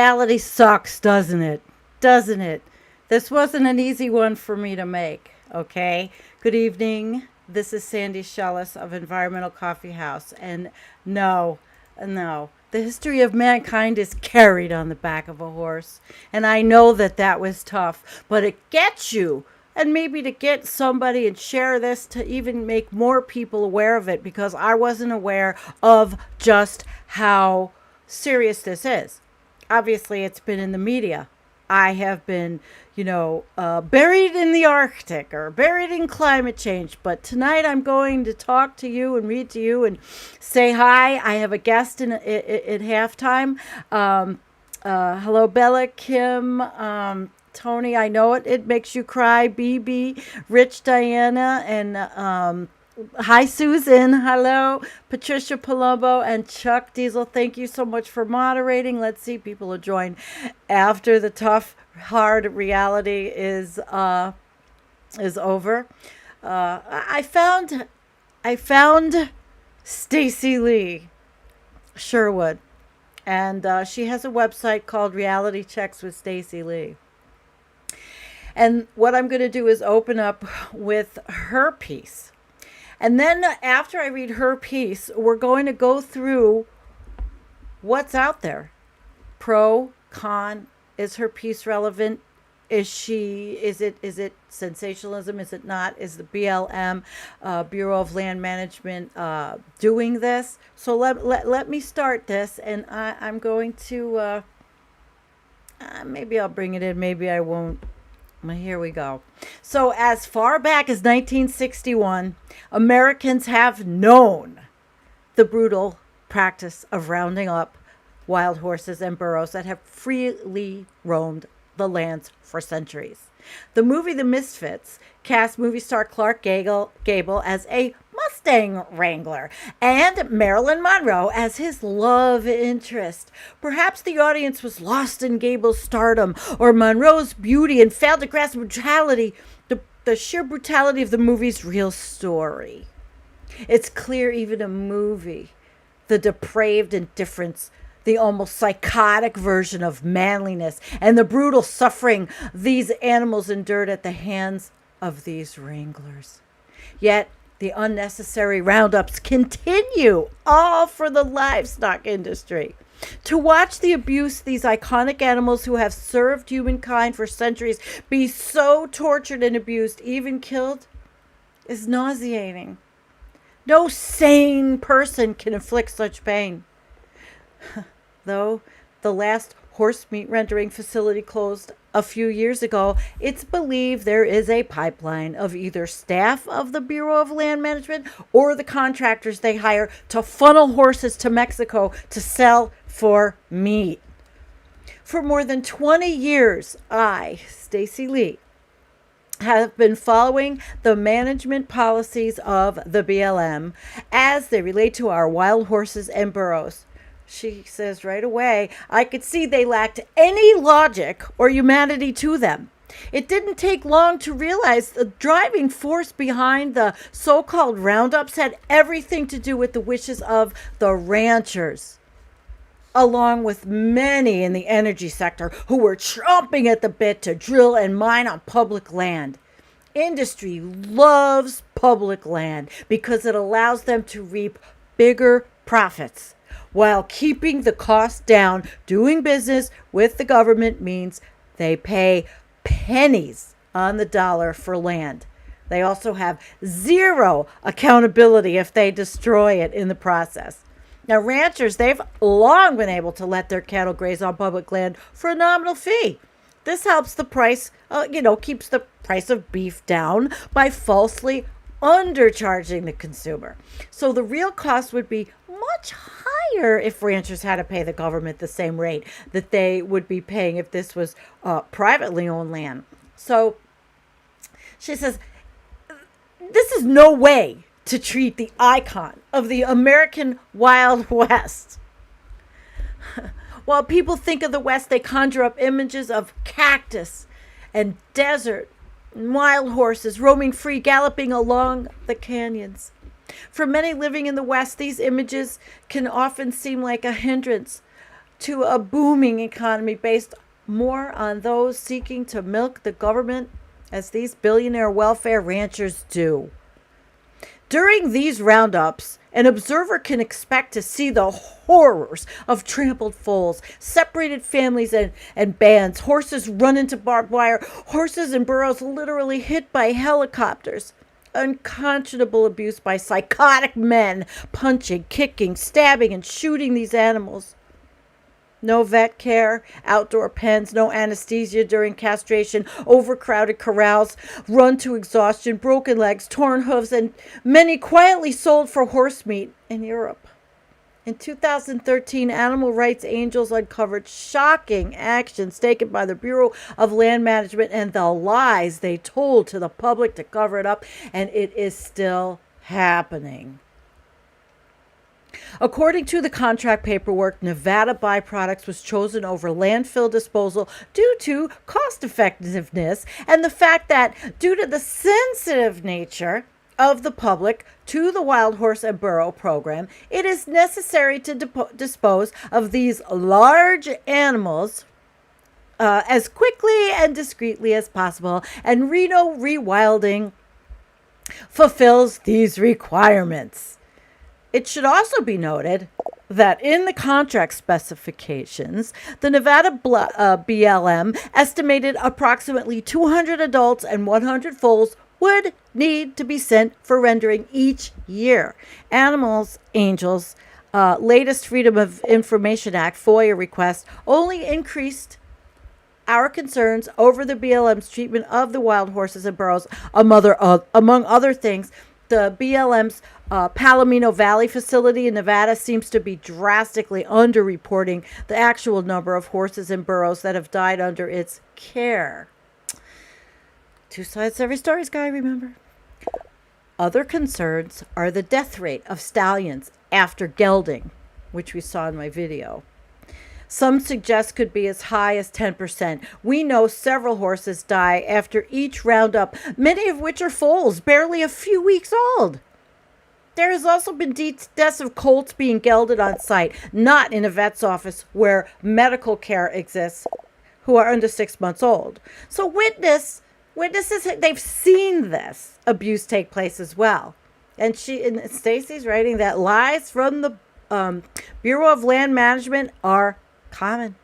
reality sucks, doesn't it? Doesn't it? This wasn't an easy one for me to make, okay? Good evening. This is Sandy Shellis of Environmental Coffee House. And no, the history of mankind is carried on the back of a horse. And I know that that was tough, but it gets you. And maybe to get somebody and share this to even make more people aware of it, because I wasn't aware of just how serious this is. Obviously, it's been in the media. I have been, buried in the Arctic or buried in climate change. But tonight I'm going to talk to you and read to you and say hi. I have a guest in at halftime. Hello, Bella, Kim, Tony. I know it makes you cry. BB, Rich, Diana, and hi, Susan. Hello, Patricia Palumbo and Chuck Diesel. Thank you so much for moderating. Let's see, people will join after the tough, hard reality is over. I found Stacy Lee Sherwood, and she has a website called Reality Checks with Stacy Lee. And what I'm going to do is open up with her piece. And then after I read her piece, we're going to go through what's out there. Pro, con, is her piece relevant? Is it sensationalism? Is it not? Is the BLM, Bureau of Land Management, doing this? So let me start this, and I'm going to, maybe I'll bring it in, maybe I won't. Here we go. So as far back as 1961, Americans have known the brutal practice of rounding up wild horses and burros that have freely roamed the lands for centuries. The movie The Misfits cast movie star Clark Gable as a Mustang Wrangler and Marilyn Monroe as his love interest. Perhaps the audience was lost in Gable's stardom or Monroe's beauty and failed to grasp the sheer brutality of the movie's real story. It's clear even a movie, the depraved indifference, the almost psychotic version of manliness, and the brutal suffering these animals endured at the hands of these wranglers. Yet the unnecessary roundups continue, all for the livestock industry. To watch the abuse these iconic animals who have served humankind for centuries be so tortured and abused, even killed, is nauseating. No sane person can inflict such pain. Though the last horse meat rendering facility closed a few years ago, it's believed there is a pipeline of either staff of the Bureau of Land Management or the contractors they hire to funnel horses to Mexico to sell for meat. For more than 20 years, I, Stacy Lee, have been following the management policies of the BLM as they relate to our wild horses and burros. She says right away, I could see they lacked any logic or humanity to them. It didn't take long to realize the driving force behind the so-called roundups had everything to do with the wishes of the ranchers, along with many in the energy sector who were chomping at the bit to drill and mine on public land. Industry loves public land because it allows them to reap bigger profits. While keeping the cost down, doing business with the government means they pay pennies on the dollar for land. They also have zero accountability if they destroy it in the process. Now, ranchers, they've long been able to let their cattle graze on public land for a nominal fee. This helps the price, keeps the price of beef down by falsely undercharging the consumer. So the real cost would be much higher if ranchers had to pay the government the same rate that they would be paying if this was privately owned land. So she says, this is no way to treat the icon of the American Wild West. While people think of the West, they conjure up images of cactus and desert and wild horses roaming free, galloping along the canyons. For many living in the West, these images can often seem like a hindrance to a booming economy based more on those seeking to milk the government as these billionaire welfare ranchers do. During these roundups, an observer can expect to see the horrors of trampled foals, separated families and bands, horses run into barbed wire, horses and burros literally hit by helicopters, unconscionable abuse by psychotic men, punching, kicking, stabbing, and shooting these animals. No vet care, outdoor pens, no anesthesia during castration, overcrowded corrals, run to exhaustion, broken legs, torn hooves, and many quietly sold for horse meat in Europe. In 2013, animal rights angels uncovered shocking actions taken by the Bureau of Land Management and the lies they told to the public to cover it up, and it is still happening. According to the contract paperwork, Nevada byproducts was chosen over landfill disposal due to cost effectiveness and the fact that, due to the sensitive nature of the public to the wild horse and burro program, it is necessary to dispose of these large animals as quickly and discreetly as possible, and Reno rewilding fulfills these requirements. It should also be noted that in the contract specifications, the Nevada BLM estimated approximately 200 adults and 100 foals would need to be sent for rendering each year. Animals Angels' latest Freedom of Information Act FOIA request only increased our concerns over the BLM's treatment of the wild horses and burros, among other things. The BLM's Palomino Valley facility in Nevada seems to be drastically underreporting the actual number of horses and burros that have died under its care. Two sides to every story, Sky, remember? Other concerns are the death rate of stallions after gelding, which we saw in my video. Some suggest could be as high as 10%. We know several horses die after each roundup, many of which are foals, barely a few weeks old. There has also been deaths of colts being gelded on site, not in a vet's office where medical care exists, who are under 6 months old. So witnesses, they've seen this abuse take place as well. And Stacy's writing that lies from the Bureau of Land Management are common.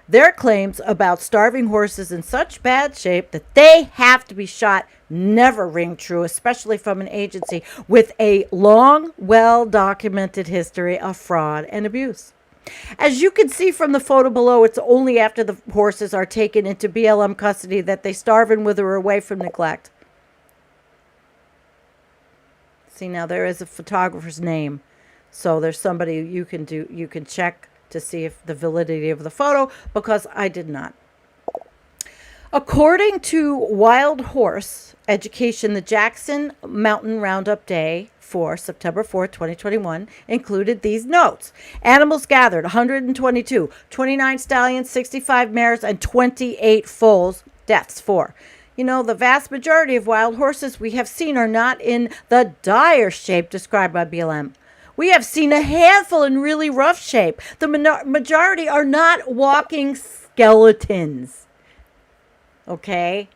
Their claims about starving horses in such bad shape that they have to be shot never ring true, especially from an agency with a long, well-documented history of fraud and abuse. As you can see from the photo below, it's only after the horses are taken into BLM custody that they starve and wither away from neglect. See, now there is a photographer's name, so there's somebody you can check to see if the validity of the photo, because I did not. According to Wild Horse Education, the Jackson Mountain Roundup Day for September 4th, 2021 included these notes. Animals gathered, 122, 29 stallions, 65 mares, and 28 foals. Deaths, 4. You know, the vast majority of wild horses we have seen are not in the dire shape described by BLM. We have seen a handful in really rough shape. The majority are not walking skeletons. Okay?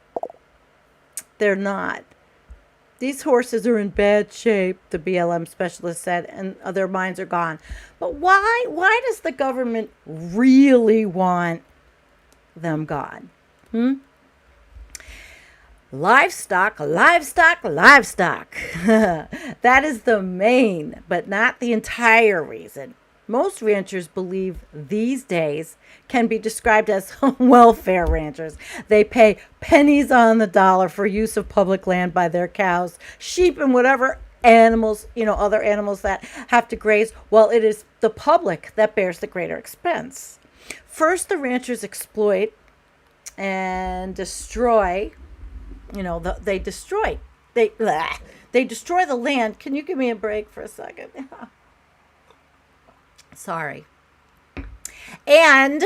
They're not. These horses are in bad shape, the BLM specialist said, and their minds are gone. But why does the government really want them gone? Livestock. That is the main, but not the entire reason. Most ranchers believe these days can be described as welfare ranchers. They pay pennies on the dollar for use of public land by their cows, sheep, and whatever animals, other animals that have to graze, while it is the public that bears the greater expense. First, the ranchers exploit and destroy. They destroy the land. Can you give me a break for a second? Sorry. And,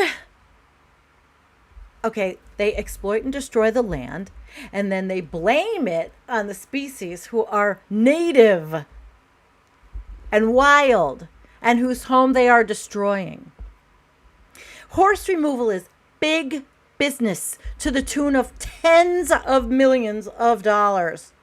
okay, they exploit and destroy the land, and then they blame it on the species who are native and wild and whose home they are destroying. Horse removal is big business to the tune of tens of millions of dollars.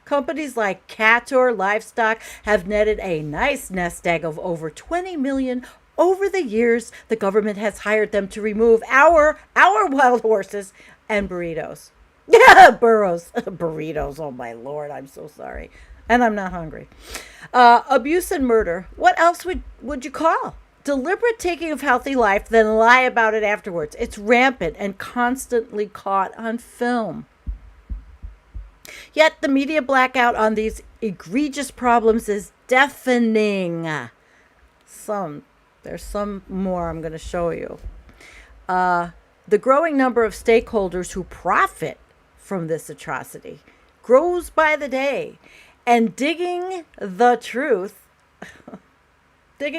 Companies like Cator Livestock have netted a nice nest egg of over 20 million over the years. The government has hired them to remove our wild horses and burritos. Yeah, burros. Burritos. Oh my Lord, I'm so sorry. And I'm not hungry. Abuse and murder. What else would you call? Deliberate taking of healthy life, then lie about it afterwards. It's rampant and constantly caught on film. Yet the media blackout on these egregious problems is deafening. There's some more I'm going to show you. The growing number of stakeholders who profit from this atrocity grows by the day. And digging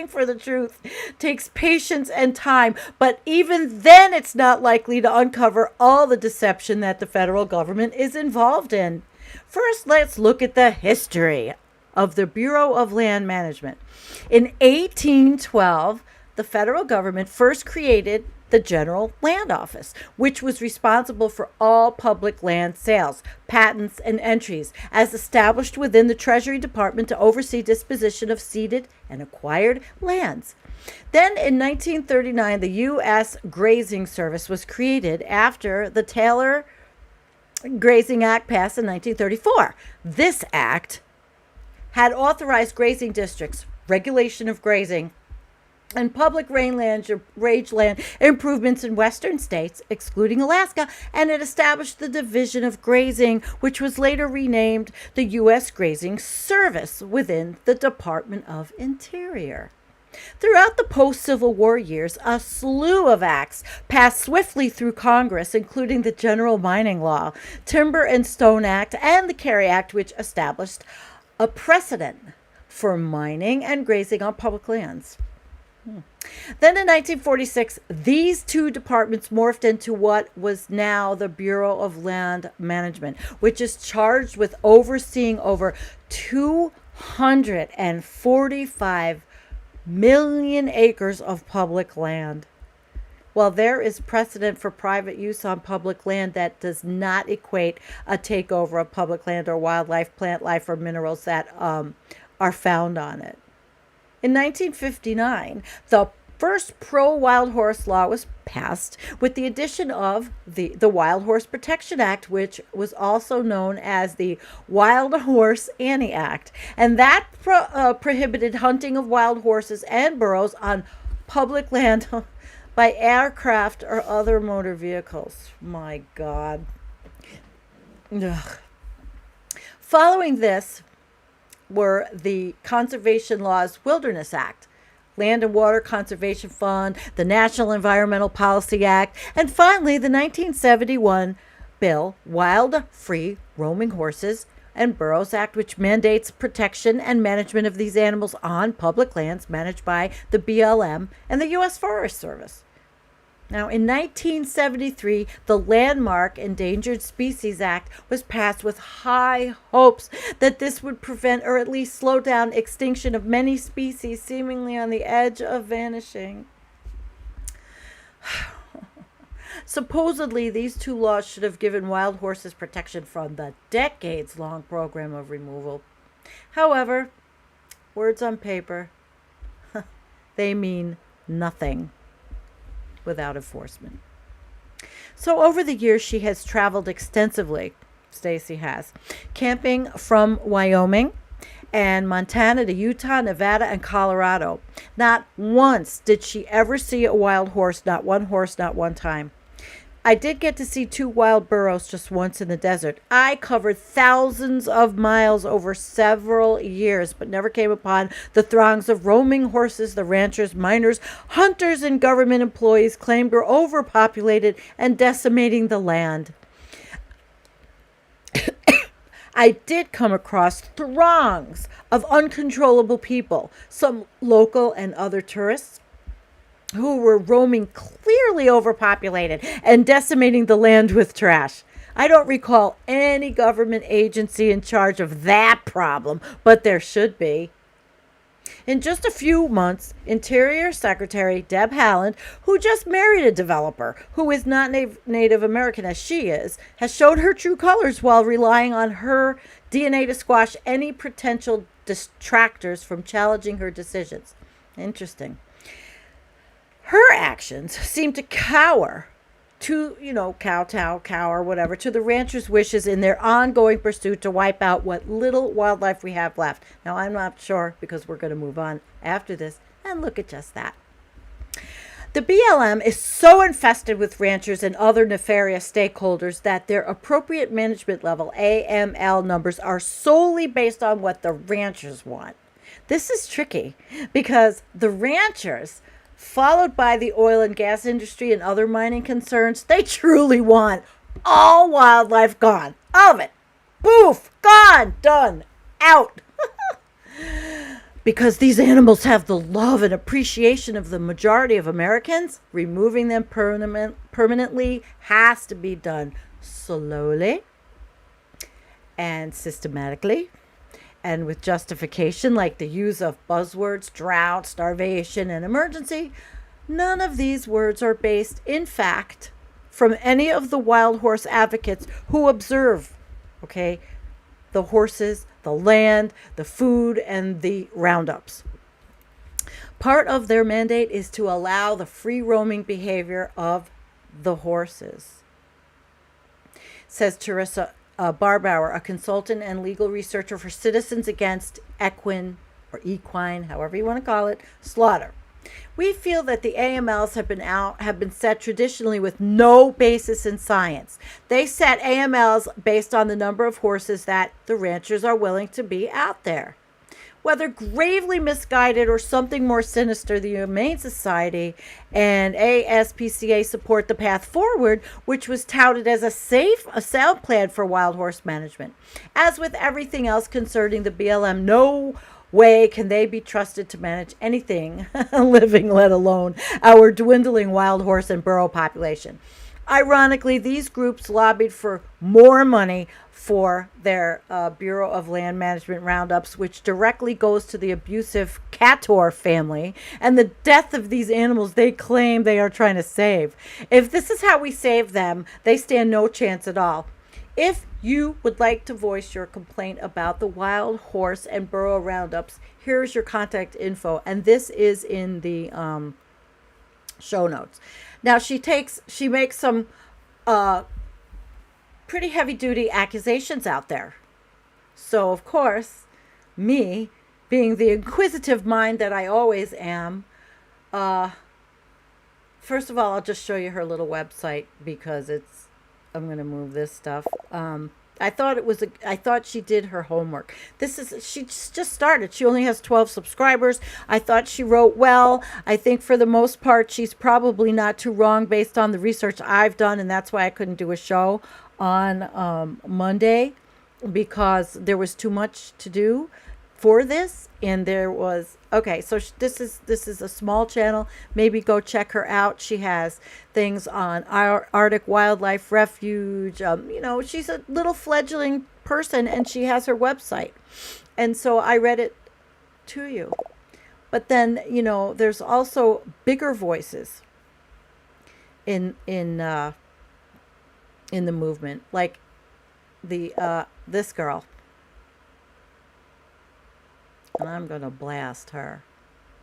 for the truth takes patience and time. But even then, it's not likely to uncover all the deception that the federal government is involved in. First, let's look at the history of the Bureau of Land Management. In 1812, the federal government first created the General Land Office, which was responsible for all public land sales, patents, and entries, as established within the Treasury Department to oversee disposition of ceded and acquired lands. Then in 1939, the U.S. Grazing Service was created after the Taylor Grazing Act passed in 1934. This act had authorized grazing districts, regulation of grazing, and public range land improvements in western states, excluding Alaska, and it established the Division of Grazing, which was later renamed the U.S. Grazing Service within the Department of Interior. Throughout the post-Civil War years, a slew of acts passed swiftly through Congress, including the General Mining Law, Timber and Stone Act, and the Carey Act, which established a precedent for mining and grazing on public lands. Then in 1946, these two departments morphed into what was now the Bureau of Land Management, which is charged with overseeing over 245 million acres of public land. While there is precedent for private use on public land, that does not equate a takeover of public land or wildlife, plant life, or minerals that are found on it. In 1959, the first pro-wild horse law was passed with the addition of the Wild Horse Protection Act, which was also known as the Wild Horse Annie Act. And that prohibited hunting of wild horses and burros on public land by aircraft or other motor vehicles. My God. Ugh. Following this were the Conservation Laws Wilderness Act, Land and Water Conservation Fund, the National Environmental Policy Act, and finally the 1971 bill, Wild Free Roaming Horses and Burros Act, which mandates protection and management of these animals on public lands managed by the BLM and the U.S. Forest Service. Now, in 1973, the landmark Endangered Species Act was passed with high hopes that this would prevent or at least slow down extinction of many species seemingly on the edge of vanishing. Supposedly, these two laws should have given wild horses protection from the decades-long program of removal. However, words on paper, they mean nothing without enforcement. So over the years, she has traveled extensively, Stacy has, camping from Wyoming and Montana to Utah, Nevada, and Colorado. Not once did she ever see a wild horse, not one time. I did get to see two wild burros just once in the desert. I covered thousands of miles over several years, but never came upon the throngs of roaming horses the ranchers, miners, hunters, and government employees claimed were overpopulated and decimating the land. I did come across throngs of uncontrollable people, some local and other tourists, who were roaming clearly overpopulated and decimating the land with trash. I don't recall any government agency in charge of that problem, but there should be. In just a few months, Interior Secretary Deb Haaland, who just married a developer who is not Native American as she is, has showed her true colors while relying on her DNA to squash any potential detractors from challenging her decisions. Interesting. Her actions seem to cower cower, whatever, to the ranchers' wishes in their ongoing pursuit to wipe out what little wildlife we have left. Now, I'm not sure because we're going to move on after this and look at just that. The BLM is so infested with ranchers and other nefarious stakeholders that their appropriate management level, AML numbers, are solely based on what the ranchers want. This is tricky because the ranchers, followed by the oil and gas industry and other mining concerns, they truly want all wildlife gone. All of it. Poof, gone, done, out. Because these animals have the love and appreciation of the majority of Americans, removing them permanently has to be done slowly and systematically, and with justification like the use of buzzwords, drought, starvation, and emergency. None of these words are based, in fact, from any of the wild horse advocates who observe, the horses, the land, the food, and the roundups. Part of their mandate is to allow the free roaming behavior of the horses, says Teresa Barbauer, a consultant and legal researcher for Citizens Against Equine, however you want to call it, slaughter. We feel that the AMLs have been set traditionally with no basis in science. They set AMLs based on the number of horses that the ranchers are willing to be out there. Whether gravely misguided or something more sinister, the Humane Society and ASPCA support the path forward, which was touted as a sound plan for wild horse management. As with everything else concerning the BLM, no way can they be trusted to manage anything living, let alone our dwindling wild horse and burro population. Ironically, these groups lobbied for more money for their Bureau of Land Management roundups, which directly goes to the abusive Cator family and the death of these animals they claim they are trying to save. If this is how we save them, they stand no chance at all. If you would like to voice your complaint about the wild horse and burro roundups, here's your contact info, and this is in the show notes. Now she makes some pretty heavy duty accusations out there. So of course, me being the inquisitive mind that I always am, first of all, I'll just show you her little website because I'm going to move this stuff. I thought she did her homework. She just started. She only has 12 subscribers. I thought she wrote well. I think for the most part, she's probably not too wrong based on the research I've done. And that's why I couldn't do a show on Monday, because there was too much to do for this. And there was, so this is a small channel. Maybe go check her out. She has things on Arctic Wildlife Refuge. She's a little fledgling person and she has her website. And so I read it to you. But then, there's also bigger voices in the movement, like this girl. And I'm going to blast her.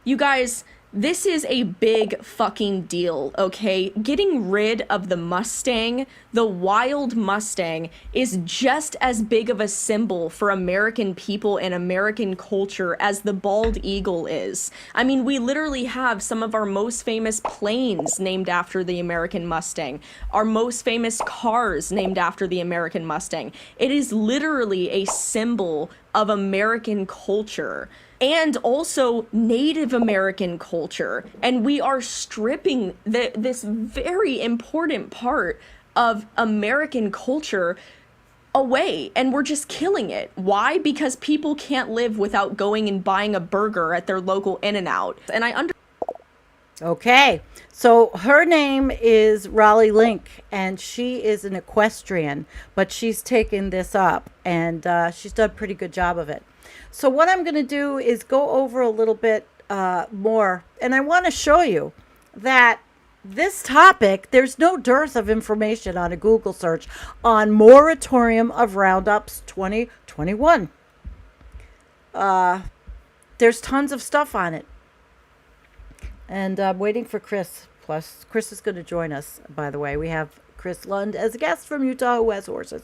You guys, this is a big fucking deal, okay? Getting rid of the Mustang, the wild Mustang, is just as big of a symbol for American people and American culture as the bald eagle is. I mean, we literally have some of our most famous planes named after the American Mustang, our most famous cars named after the American Mustang. It is literally a symbol of American culture. And also Native American culture. And we are stripping this very important part of American culture away, and we're just killing it. Why? Because people can't live without going and buying a burger at their local In-N-Out. And Okay. So her name is Raleigh Link, and she is an equestrian, but she's taken this up, and she's done a pretty good job of it. So what I'm going to do is go over a little bit more, and I want to show you that this topic, there's no dearth of information on a Google search on moratorium of roundups 2021. There's tons of stuff on it. And I'm waiting for Chris. Plus, Chris is going to join us, by the way. We have Chris Lund as a guest from Utah who has horses.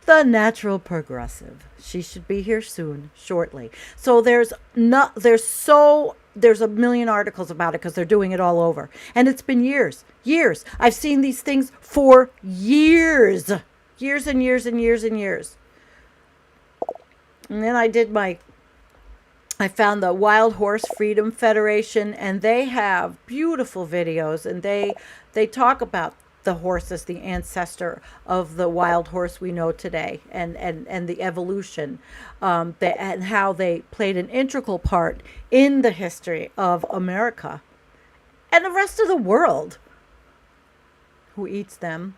The natural progressive. She should be here soon, shortly. So there's a million articles about it because they're doing it all over. And it's been years. Years. I've seen these things for years. Years and years and years and years. And then I found the Wild Horse Freedom Federation, and they have beautiful videos, and they talk about the horse as the ancestor of the wild horse we know today, and the evolution, and how they played an integral part in the history of America and the rest of the world who eats them.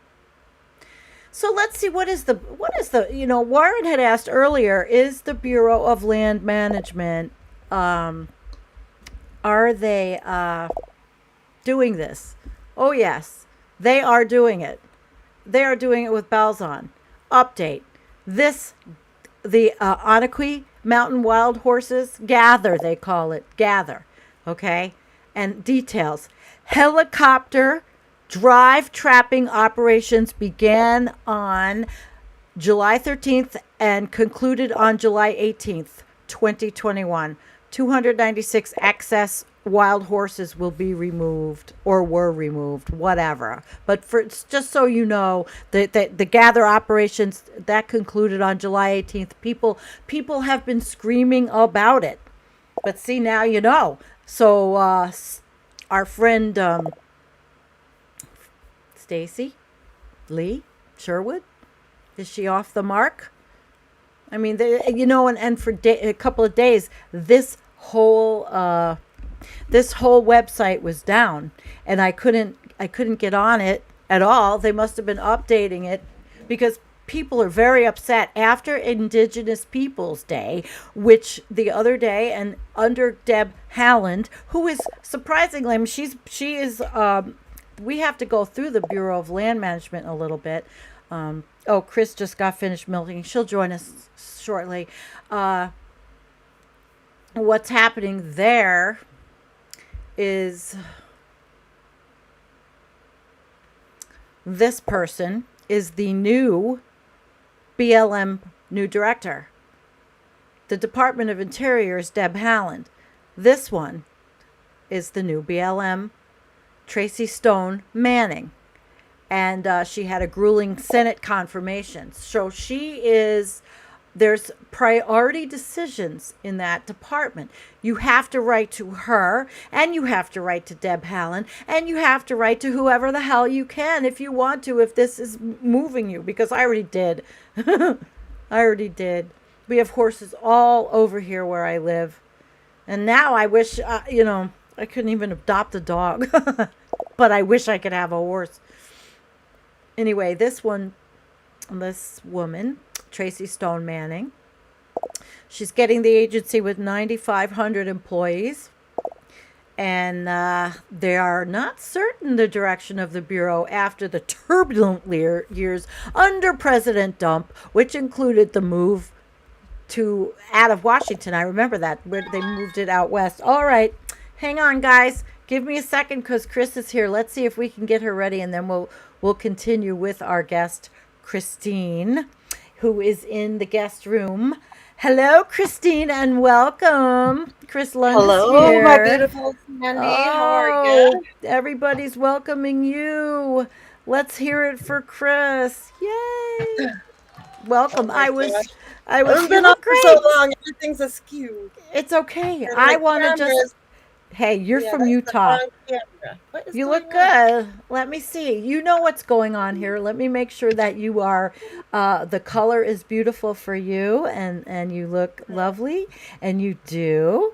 So let's see, what is the Warren had asked earlier, is the Bureau of Land Management, are they doing this? Oh yes, they are doing it. They are doing it with bells on. Update. The Onaqui mountain wild horses gather, they call it, gather. Okay? And details. Helicopter drive trapping operations began on July 13th and concluded on July 18th, 2021. 296 excess wild horses will be removed or were removed, whatever. But just so you know, the gather operations that concluded on July 18th. People have been screaming about it. But see, now you know. So our friend Stacy Lee Sherwood, is she off the mark? I mean, and for a couple of days, this whole website was down, and I couldn't get on it at all. They must have been updating it because people are very upset after Indigenous Peoples Day, which the other day, and under Deb Haaland, who is surprisingly, I mean, she is. We have to go through the Bureau of Land Management a little bit. Chris just got finished milking. She'll join us shortly. What's happening there is this person is the new BLM new director. The Department of Interior is Deb Haaland. This one is the new BLM, Tracy Stone Manning. And she had a grueling Senate confirmation. So there's priority decisions in that department. You have to write to her, and you have to write to Deb Haaland, and you have to write to whoever the hell you can if you want to, if this is moving you, because I already did. I already did. We have horses all over here where I live. And now I wish, I couldn't even adopt a dog. But I wish I could have a horse. Anyway, this woman, Tracy Stone Manning, she's getting the agency with 9,500 employees. And they are not certain the direction of the Bureau after the turbulent years under President Dump, which included the move out of Washington. I remember that, where they moved it out west. All right, hang on, guys. Give me a second because Chris is here. Let's see if we can get her ready, and then we'll continue with our guest, Christine, who is in the guest room. Hello, Christine, and welcome. Chris Lund is here. Hello, my beautiful Sandy. How are you? Everybody's welcoming you. Let's hear it for Chris. Yay! Welcome. Oh I was I've been up for so long. Everything's askew. It's okay. I want to just. Hey, you're from Utah. You look good. Let me see. You know what's going on here. Let me make sure that you are, the color is beautiful for you, and you look lovely, and you do.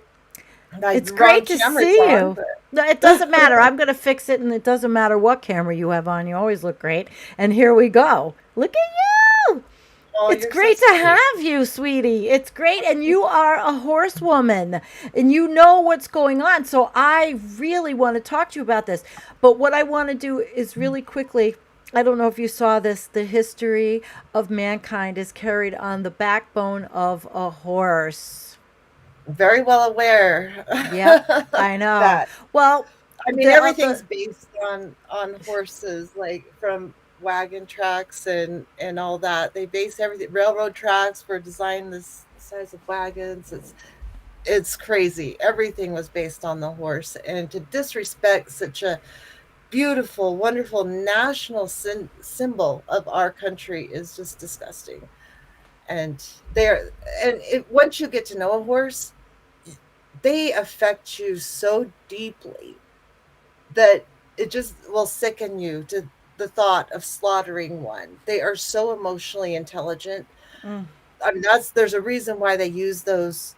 It's Wrong great to camera's see on, you. but No, it doesn't matter. I'm going to fix it, and it doesn't matter what camera you have on. You always look great. And here we go. Look at you. oh, It's you're so great to sweet. have you, sweetie. It's great. And you are a horsewoman and you know what's going on. So I really want to talk to you about this. But what I want to do is really quickly, I don't know if you saw this, the history of mankind is carried on the backbone of a horse. Very well aware Yep, I know. that. Well, I mean, the everything's based on horses, like from wagon tracks and all that. They base everything. Railroad tracks were designed this size of wagons. It's crazy. Everything was based on the horse, and to disrespect such a beautiful, wonderful national symbol of our country is just disgusting. And there, once you get to know a horse, they affect you so deeply that it just will sicken you to the thought of slaughtering one. They are so emotionally intelligent. mm, I mean, there's a reason why they use those,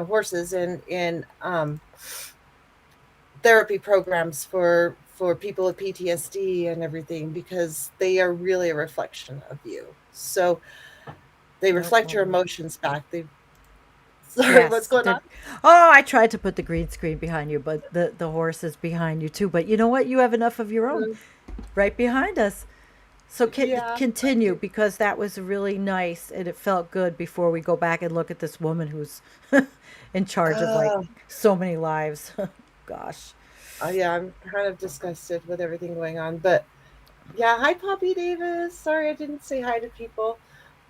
horses in therapy programs for people with PTSD and everything, because they are really a reflection of you. So they no reflect your problem. emotions back. Sorry, what's Yes. going on? Oh, I tried to put the green screen behind you, but the horse is behind you too. But you know what? You have enough of your own Mhm. right behind us. So Yeah, I continue do. because that was really nice and it felt good before we go back and look at this woman who's in charge of like Oh, so many lives. Gosh. yeah, I'm kind of disgusted with everything going on. But yeah, hi, Poppy Davis. Sorry I didn't say hi to people.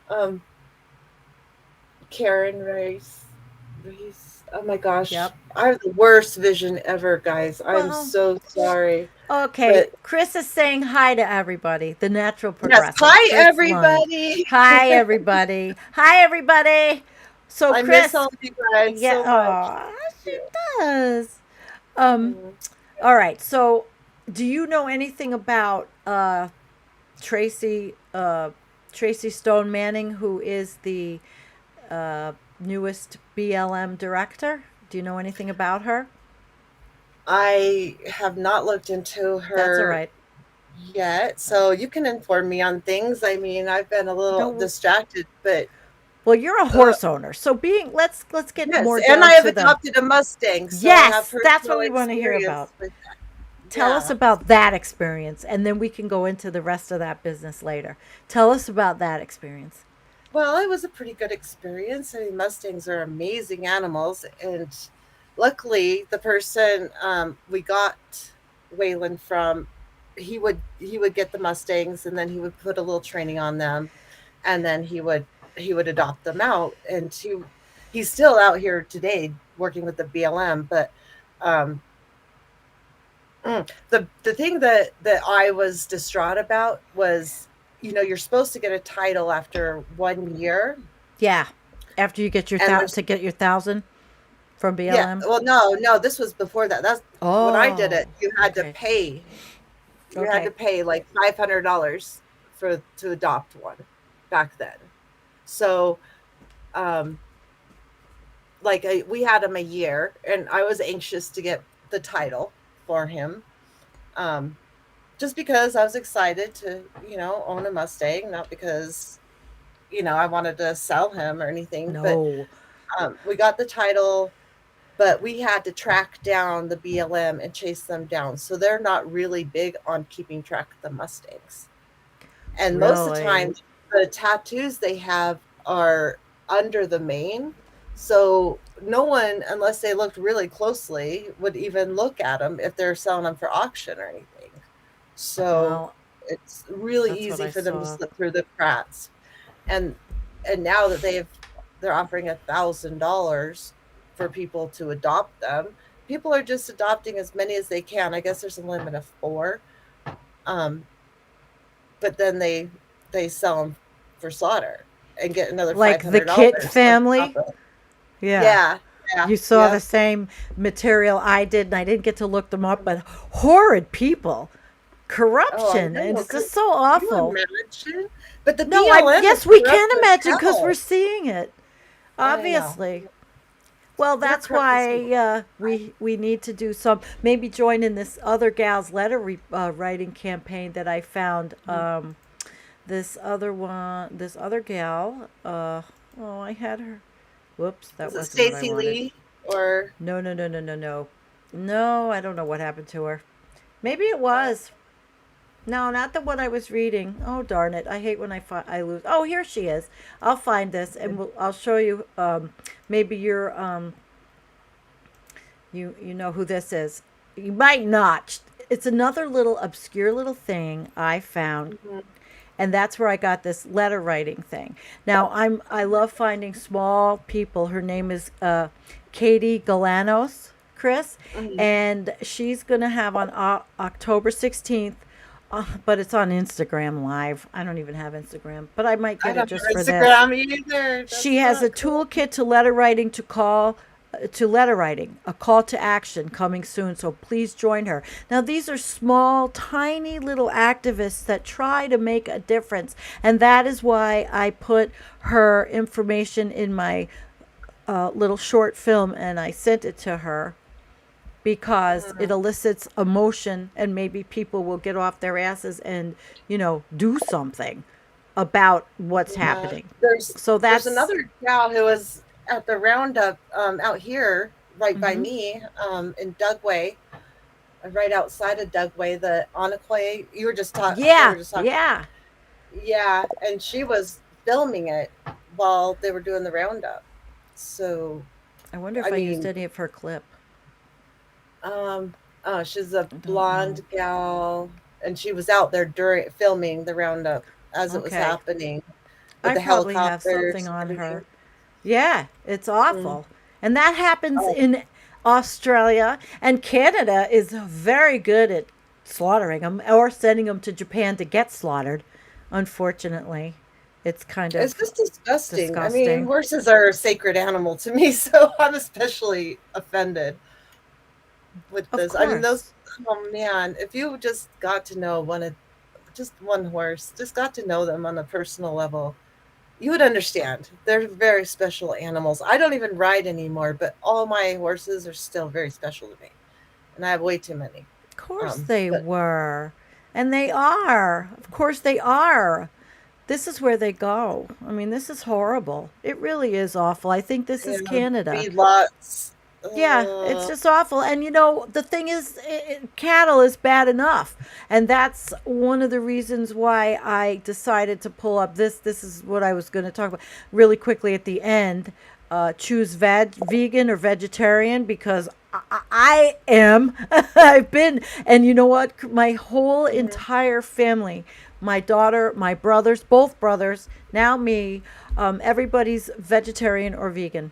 Um, Karen Rice. Reese. Oh my gosh. Yep. I have the worst vision ever, guys. I'm Well, so sorry. okay. But Chris is saying hi to everybody. The natural yes, progressive, hi Chris Lund. everybody. Hi everybody. Hi everybody. So I miss Chris, all of you guys yeah, so much. oh, she Thank does. you. Um, all right. So, do you know anything about Tracy Tracy Stone Manning, who is the newest BLM director? Do you know anything about her? I have not looked into That's all her right. yet, so you can inform me on things. I mean, I've been a little No. distracted, but Well, you're a uh, horse owner, so being let's get yes, more and I down have to the adopted a Mustang, so I have yes. That's what personal we want to hear experience about. with that. Tell us Yeah. about that experience, and then we can go into the rest of that business later. Tell us about that experience. Well, it was a pretty good experience. I mean, Mustangs are amazing animals, and luckily, the person we got Waylon from, he would get the Mustangs, and then he would put a little training on them, and then he would adopt them out, and he's still out here today working with the BLM. But um, the thing that I was distraught about was, you're supposed to get a title after 1 year, Yeah, after you get your and there's to get your 1,000 from yeah, BLM. well, no, this was before that. That's when I did Oh, it. You had to okay, pay. You had to okay. pay like $500 to adopt one back then. So, um, like we had him a year, and I was anxious to get the title for him, um, just because I was excited to, own a Mustang, not because I wanted to sell him or anything. But No, we got the title, but we had to track down the BLM and chase them down. So they're not really big on keeping track of the Mustangs. And most of the really. time, the tattoos they have are under the mane. So no one, unless they looked really closely, would even look at them if they're selling them for auction or anything. So Well, it's really that's what easy I for them to saw. slip through the cracks. And now that they're offering $1,000 for people to adopt them, people are just adopting as many as they can. I guess there's a limit of 4. Um, but then they sell them for slaughter and get another Like the $500 Kit on top family. of it. Yeah. Yeah, yeah, You saw the yep. same material I did, and I didn't get to look them up, but horrid people. Oh, I Corruption. And know. it's just so Can you awful. imagine? But the No, I BLM is yes, we can corrupt as imagine because we're hell. seeing it. I know. Obviously. Well, They're that's purposeful. why we need to do some, maybe join in this other gal's writing campaign that I found. This other gal. Oh, I had her. Whoops, that Was it wasn't what I Stacey wanted. Lee or No, no, no, no, no, no. No, I don't know what happened to her. Maybe it was. No, not the one I was reading. Oh darn it! I hate when I lose. Oh, here she is. I'll find this and I'll show you. Maybe you know who this is. You might not. It's another little obscure little thing I found, Mhm, and that's where I got this letter writing thing. Now I love finding small people. Her name is Katie Galanos, Chris, mhm. and she's gonna have on October 16th. But it's on Instagram Live. I don't even have Instagram, but I might I get it don't just have for this. Instagram either. She That's has a not cool. toolkit to letter writing to letter writing, a call to action coming soon. So please join her. Now, these are small, tiny little activists that try to make a difference. And that is why I put her information in my little short film and I sent it to her because it Mhm. elicits emotion and maybe people will get off their asses and, do something about what's Yeah. happening. There's So there's that's. another gal who was at the roundup out here, right by Hmm. me, in Dugway, right outside of Dugway, the Onaqui. They Yeah, were just talking. yeah. Yeah, and she was filming it while they were doing the roundup. So, I wonder I if I used mean, any of her clip. um, she's a I don't know. blonde gal, and she was out there during filming the roundup as it was Okay. happening with I the probably have something helicopters and on everything. her. Yeah, it's Mm. awful. And that happens Oh, in Australia, and Canada is very good at slaughtering them or sending them to Japan to get slaughtered. Unfortunately, it's kind it's of just disgusting. I mean, disgusting. horses are a sacred animal to me, so I'm especially offended with Of this. I mean, those. course. Oh man, if you just got to know just one horse, just got to know them on a personal level, you would understand. They're very special animals. I don't even ride anymore, but all my horses are still very special to me, and I have way too many. Of course they But were. And they are. Of course they are. This is where they go. I mean, this is horrible. It really is awful. I think this is Canada. feedlots. Yeah, it's just awful. And the thing is, cattle is bad enough. And that's one of the reasons why I decided to pull up this. This is what I was going to talk about really quickly at the end. Choose vegan or vegetarian because I am. I've been. And you know what? My whole Mhm. entire family, my daughter, my brothers, both brothers, now me, everybody's vegetarian or vegan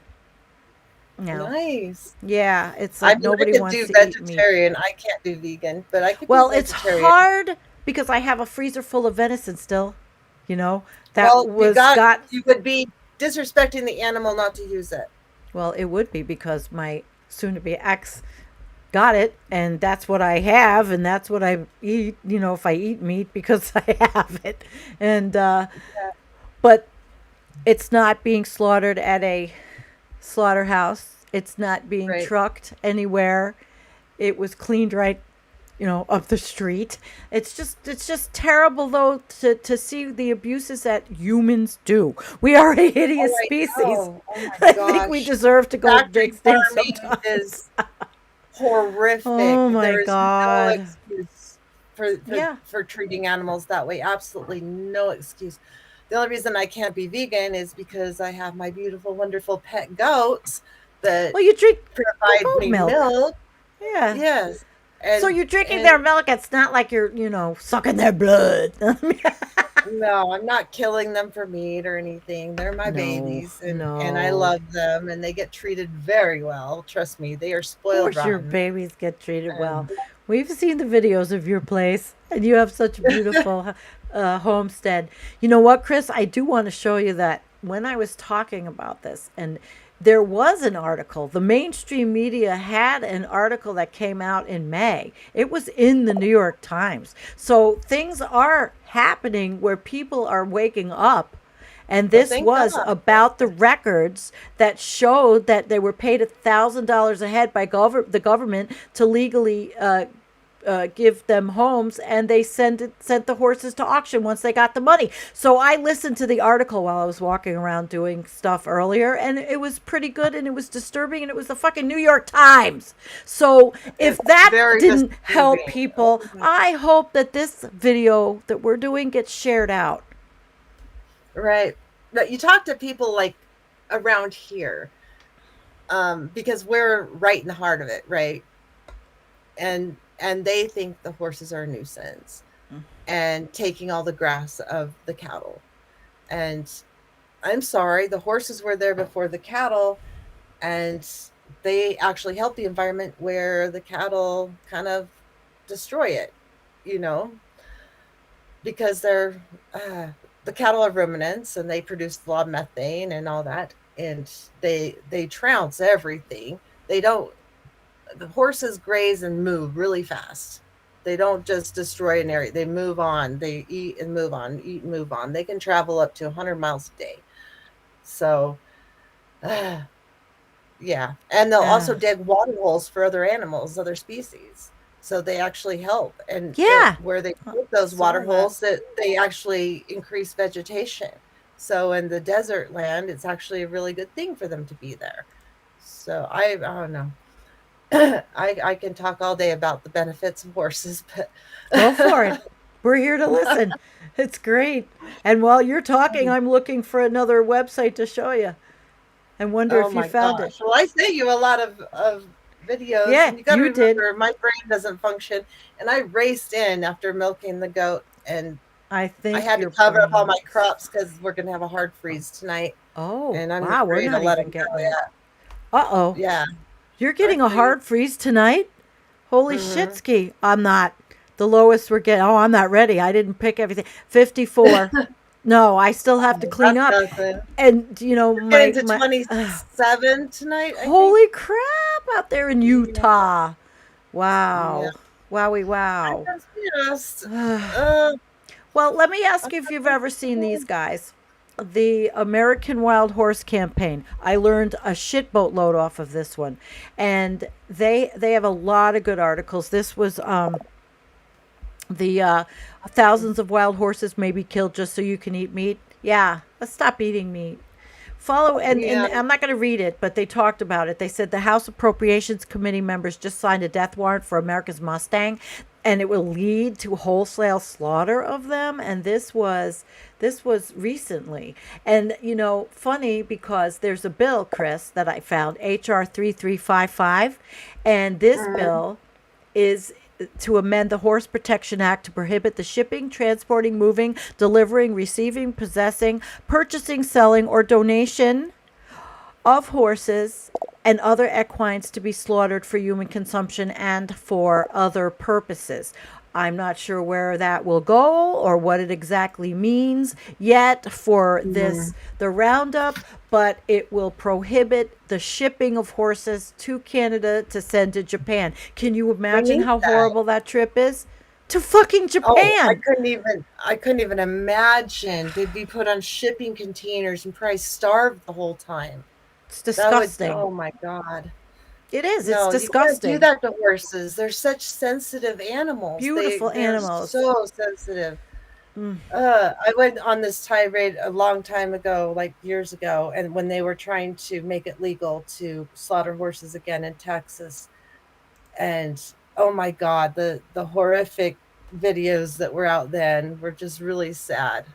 now. Nice. Yeah, it's I like mean, I nobody can wants do to eat meat. vegetarian. I can't do vegan, but I could do Well, it's vegetarian. hard because I have a freezer full of venison still, you know, that Well, was got, you would be disrespecting the animal not to use it. well, it would be because my soon to be ex got it and that's what I have and that's what I eat, if I eat meat because I have it. And Yeah, but it's not being slaughtered at a slaughterhouse. It's not being right. trucked anywhere. It was cleaned right, up the street. It's just terrible though to see the abuses that humans do. We are a Oh, hideous I species. know. Oh my I think we gosh. deserve to go Factory extinct farming sometimes. is horrific. Oh my There is no god. excuse for, for Yeah. for treating animals that way. Absolutely no excuse. The only reason I can't be vegan is because I have my beautiful, wonderful pet goats that Well, you drink their provide goat me milk. milk. Yeah. Yes. So And you're drinking and their milk. It's not like you're, sucking their blood. no, I'm not killing them for meat or anything. They're my No, babies and I no. love them and they get treated very well. Trust me, they are Of spoiled course, your rotten. babies get treated well. And We've seen the videos of your place, and you have such a beautiful homestead. You know what, Chris? I do want to show you that when I was talking about this, and there was an article, the mainstream media had an article that came out in May. It was in the New York Times. So things are happening where people are waking up And Well, this thank was God. about the records that showed that they were paid $1,000 a head by the government to legally give them homes, and they sent the horses to auction once they got the money. So I listened to the article while I was walking around doing stuff earlier, and it was pretty good, and it was disturbing, and it was the fucking New York Times. So if It's that very didn't help disturbing. people, I hope that this video that we're doing gets shared out. Right. But you talk to people like around here, because we're right in the heart of it, right? And they think the horses are a nuisance and taking all the grass of the cattle. And I'm sorry, the horses were there before the cattle, and they actually help the environment where the cattle kind of destroy it, you know, because they're the cattle are ruminants and they produce a lot of methane and all that, and they trounce everything. They don't. The horses graze and move really fast. They don't just destroy an area. They move on. They eat and move on, eat and move on. They can travel up to 100 miles a day. So, yeah. And they'll also Yeah. dig water holes for other animals, other species. So they actually help. And Yeah. where they put those Saw water that. holes, that they actually increase vegetation. So in the desert land, it's actually a really good thing for them to be there. So I don't know. I can talk all day about the benefits of horses, but Go for it. We're here to listen. It's great. And while you're talking, I'm looking for another website to show you. I wonder oh if you my found it. gosh. Well, I sent you a lot of videos, Yeah, and you got to you did. remember my brain doesn't function. And I raced in after milking the goat, and I I think had to your cover up all brain. my crops because we're gonna have a hard freeze tonight, Oh, and I'm not wow. We're ready to not let even them getting go it. yet. Uh oh. Yeah, You're hard getting a freeze. hard freeze tonight? Holy Mm-hmm. shitski. I'm not. The lowest we're getting. Oh, I'm not ready. I didn't pick everything. 54. No, I still have to clean That's up. nothing. And, We're getting to my 27 tonight, I think. holy crap out there in Yeah, Utah. yeah. Wow. Wowie I wow. just, uh, Well, let me ask you if you've ever seen these guys. The American Wild Horse Campaign. I learned a shitboat load off of this one, and they have a lot of good articles. This was the thousands of wild horses may be killed just so you can eat meat. Yeah, let's stop eating meat. Follow, and yeah. I'm not going to read it, but they talked about it. They said the House Appropriations Committee members just signed a death warrant for America's Mustang, and it will lead to wholesale slaughter of them. And this was recently, and funny because there's a bill, Chris, that I found, HR 3355, and this Mhm. bill is to amend the Horse Protection Act to prohibit the shipping, transporting, moving, delivering, receiving, possessing, purchasing, selling, or donation of horses and other equines to be slaughtered for human consumption and for other purposes. I'm not sure where that will go or what it exactly means yet for Mhm. the roundup, but it will prohibit the shipping of horses to Canada to send to Japan. Can you We imagine need how that. horrible that trip is? To fucking Oh, Japan. I couldn't even imagine. They'd be put on shipping containers and probably starve the whole time. It's That would, disgusting. oh my God. It is. It's No, you can't do disgusting. that to horses. They're such sensitive animals. Beautiful They're animals. so sensitive. I went on this tirade a long time ago, like years ago, and when they were trying to make it legal to slaughter horses again in Texas, and oh my God, the horrific videos that were out then were just really sad.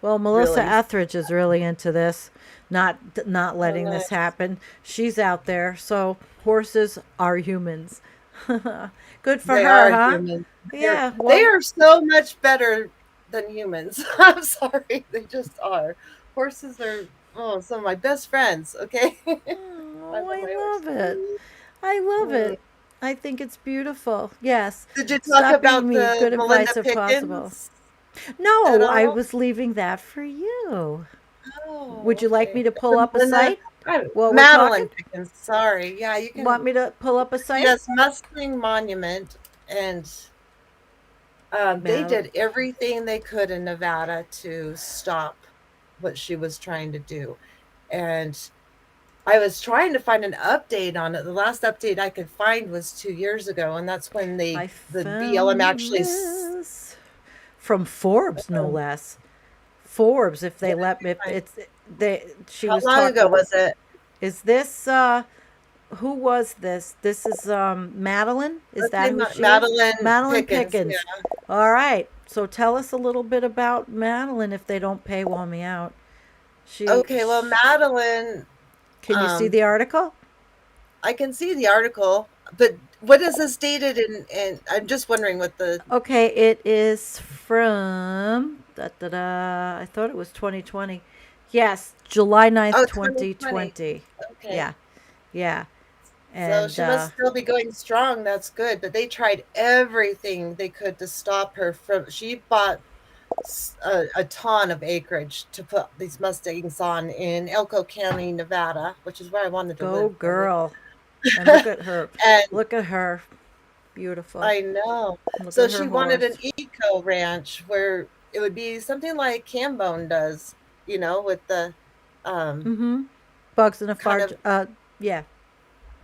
Well, Melissa Really. Etheridge is really into this, not Oh, letting this nice. happen. She's out there. So horses are humans. Good for They her, are huh? humans. Yeah. They Well, are so much better than humans. I'm sorry, they just are. Horses are, oh, some of my best friends. Okay, I oh, love my I love it. horses. I love Mm. it. I think it's beautiful. Yes. Did you talk Stop eating about meat. the Good Melinda advice if possible. Pickens at No, I all? was leaving that for you. Would Oh, you like me okay. to pull up a Melinda, site while we're talking? Madeline Pickens. Sorry. Yeah, you Want can. me to pull up a site? Yes, Mustang Monument, and they Mal. did everything they could in Nevada to stop what she was trying to do. And I was trying to find an update on it. The last update I could find was 2 years ago, and that's when I the BLM found actually this from Forbes, no less. Forbes, if they let, if it's they, she how was long ago talking. was it? Is this who was this? This is Madeline. Is Let's that say who she is? Madeline Madeline Pickens. Pickens. Yeah. All right. So tell us a little bit about Madeline if they don't paywall me out. She, Okay, well, Madeline, can you see um, the article? I can see the article, but what is this dated in? And I'm just wondering what the. Okay, it is from I thought it was 2020. Yes, July 9th, Oh, 2020. 2020. Okay. Yeah. Yeah. So And she must still be going strong. That's good. But they tried everything they could to stop her from. She bought a ton of acreage to put these Mustangs on in Elko County, Nevada, which is where I wanted to go live, really. girl. And look at her. And Look at her. Beautiful. I know. Look So at her she wanted an horse. eco ranch where it would be something like Cambone does, with the um, Mm-hmm. Bugs in a kind fart. of, Yeah.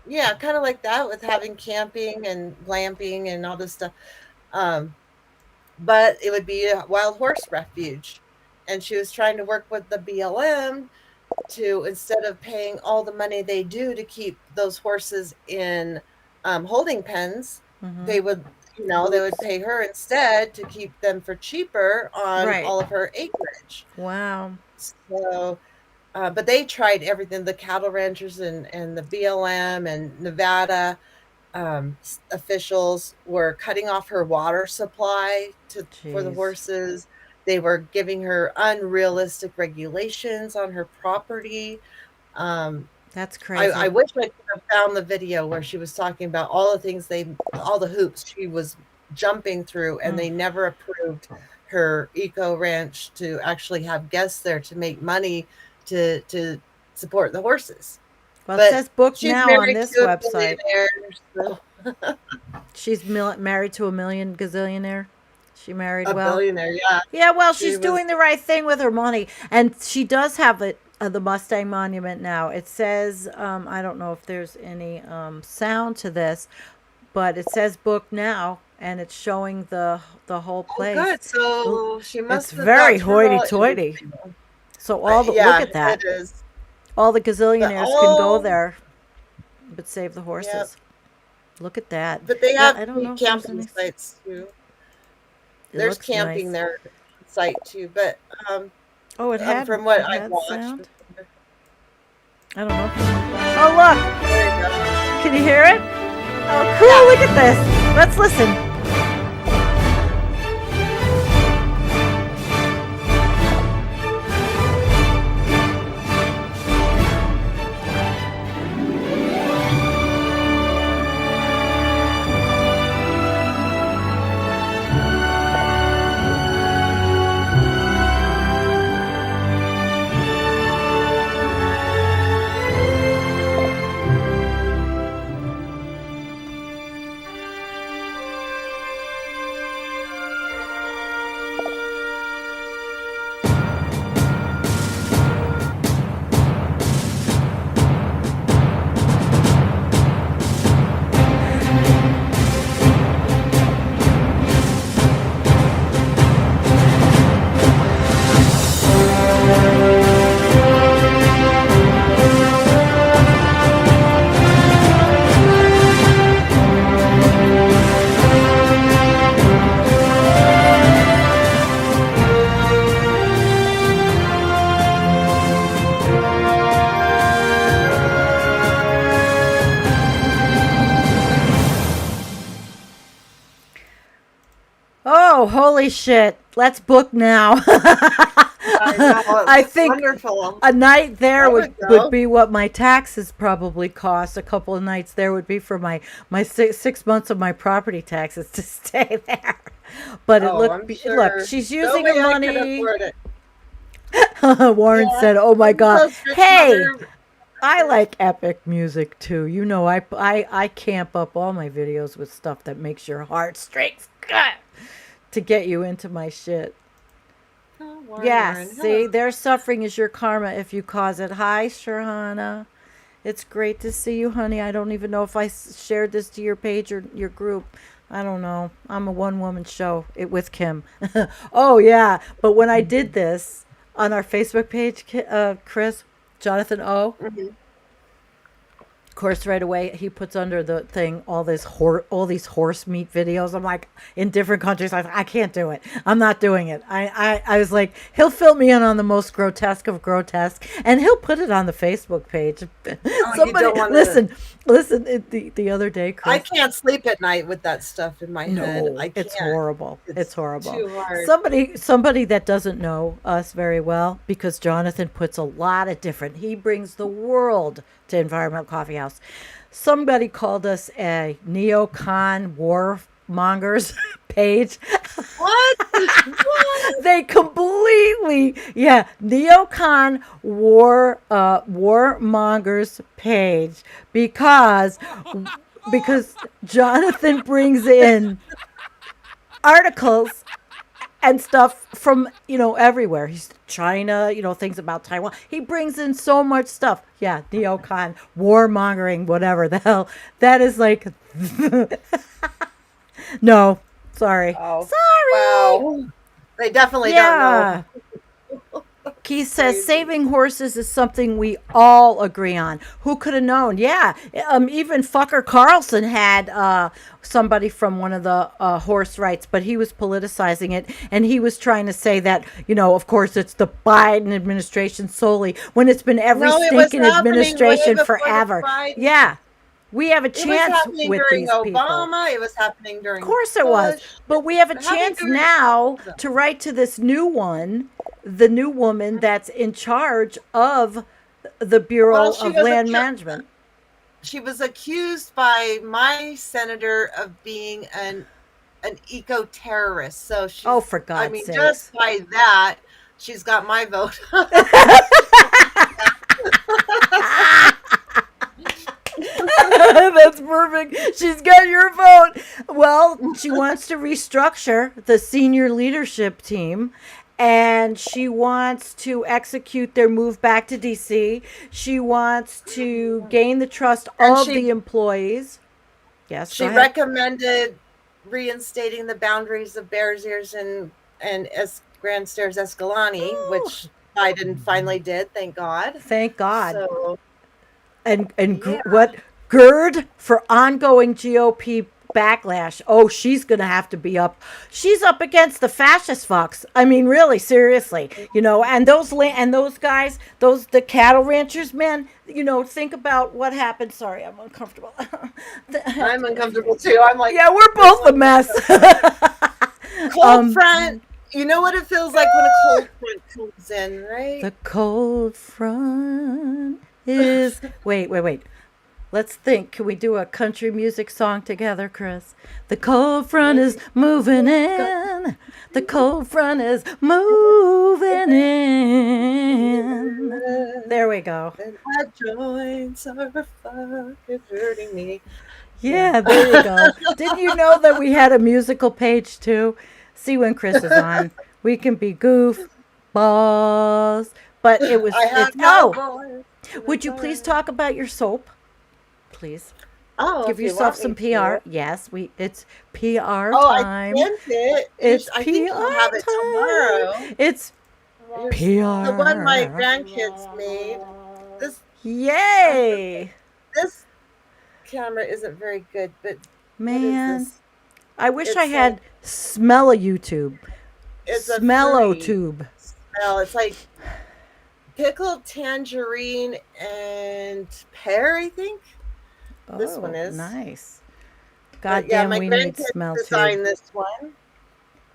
yeah, kind of like that with having camping and glamping and all this stuff. Um, but it would be a wild horse refuge. And she was trying to work with the BLM to, instead of paying all the money they do to keep those horses in holding pens, Mm-hmm. they would, they would Loops. pay her instead to keep them for cheaper on Right. all of her acreage. Wow. So, but they tried everything. The cattle ranchers and the BLM and Nevada officials were cutting off her water supply for the Jeez. horses. They were giving her unrealistic regulations on her property. Um, That's I crazy. wish I could have found the video where she was talking about all the things all the hoops she was jumping through, and Mm. they never approved her eco ranch to actually have guests there to make money to support the horses. Well, it But says book she's now on married this to a website. billionaire, so She's married to a million gazillionaire. She married a well. billionaire, yeah. Yeah, well, She she's was doing the right thing with her money, and she does have it. The Mustang Monument now. It says, I don't know if there's any sound to this, but it says book now, and it's showing the whole oh good. place. So she It's must have very got through all hoity-toity. everything. So all the look Yeah, at that. it is. All the But gazillionaires can go there, but save the yeah, horses. Look at that. but they Yeah, have I don't neat know if there's camping any. sites too. It There's looks camping nice. there site too, but Oh, from what it I've had watched, sound. I don't know. Oh, look. there you go. Can you hear it? Oh, Yeah. cool. Look at this. Let's listen. Oh, holy shit. Let's book now. I know it I looks think wonderful. a night there I would, would would go. be what my taxes probably cost. A couple of nights there would be for my 6 months of my property taxes to stay there. But it Oh, I'm look, sure. she's No using her way I could money. afford it. Warren Yeah, said, "Oh my I'm God, so strict on hey, her. I like epic music too. You know, I camp up all my videos with stuff that makes your heartstrings to get you into my shit." Yes, Warren. see, Hello. their suffering is your karma if you cause it. Hi, Sharhana. It's great to see you, honey. I don't even know if shared this to your page or your group. I don't know. I'm a one woman show it with Kim. Oh, yeah. But when I did this on our Facebook page, Chris, Jonathan O, Mhm. course, right away he puts under the thing all these horse meat videos. I'm like, in different countries, I can't do it. I'm not doing it. I was like, he'll fill me in on the most grotesque of grotesque, and he'll put it on the Facebook page. Oh, you Somebody don't want to. listen. The other day, I Chris. can't sleep at night with that stuff in my head. No, I it's can't. horrible. It's It's horrible. too hard. Somebody that doesn't know us very well, because Jonathan puts a lot of different. He brings the world to Environmental Coffee House. Somebody called us a neocon warmongers page. What? What? They completely, yeah, neocon warmongers page because Jonathan brings in articles and stuff from everywhere. He's China, things about Taiwan. He brings in so much stuff. Yeah, neocon, warmongering, whatever the hell. That is like, no, sorry, Oh, sorry. wow. They definitely don't Yeah. know. Keith says Crazy. saving horses is something we all agree on. Who could have known? Yeah, even Fucker Carlson had somebody from one of the horse rights, but he was politicizing it, and he was trying to say that of course it's the Biden administration solely, when it's been every No, it was stinking happening way administration before the forever. Biden. Yeah, we have a It was chance happening with during these people. Obama. It was happening Of during course it was. Bush. But we have a It's happening chance during all now of them. to write to this new one, the new woman that's in charge of the Bureau Well, she of was Land Management. she was accused by my senator of being an eco terrorist. So Oh, she's, for I God's mean, sakes. just by that, she's got my vote. That's perfect. She's got your vote. Well, she wants to restructure the senior leadership team, and she wants to execute their move back to DC. She wants to gain the trust And of she the employees. Yes, go she ahead. recommended reinstating the boundaries of Bears Ears and Grand Stairs Escalante, Oh, which Biden finally did, thank God. thank God. So And yeah, what GERD for ongoing GOP backlash. Oh, she's gonna have to be up. She's up against the fascist fucks. I mean, really, seriously. And those guys, the cattle ranchers, man. Think about what happened. Sorry, I'm uncomfortable. I'm uncomfortable too. I'm like, Yeah, we're which both a one is mess. cold front? You know what it feels like when a cold front comes in, right? The cold front is. Wait. Let's think. Can we do a country music song together, Chris? The cold front is moving in. The cold front is moving in. There we go. And my joints are fucking hurting me. Yeah, there you go. Didn't you know that we had a musical page too? See when Chris is on. We can be goof balls. But I have oh, cowboys. would you please talk about your soap? Please. Oh, Give if you yourself want some me PR. to. Yes, it's PR Oh, I time. sent it. It's I think you'll have it PR tomorrow. time. It's The one my PR. grandkids made. This Yay. this camera isn't very good, but what is Man, this? I wish I It's had smell a YouTube. it's a Smello fruity tube. smell. It's like pickled tangerine and pear, I think. This one Oh, is. nice. But yeah, Goddamn, my we need grandkids smell tube. designed this one.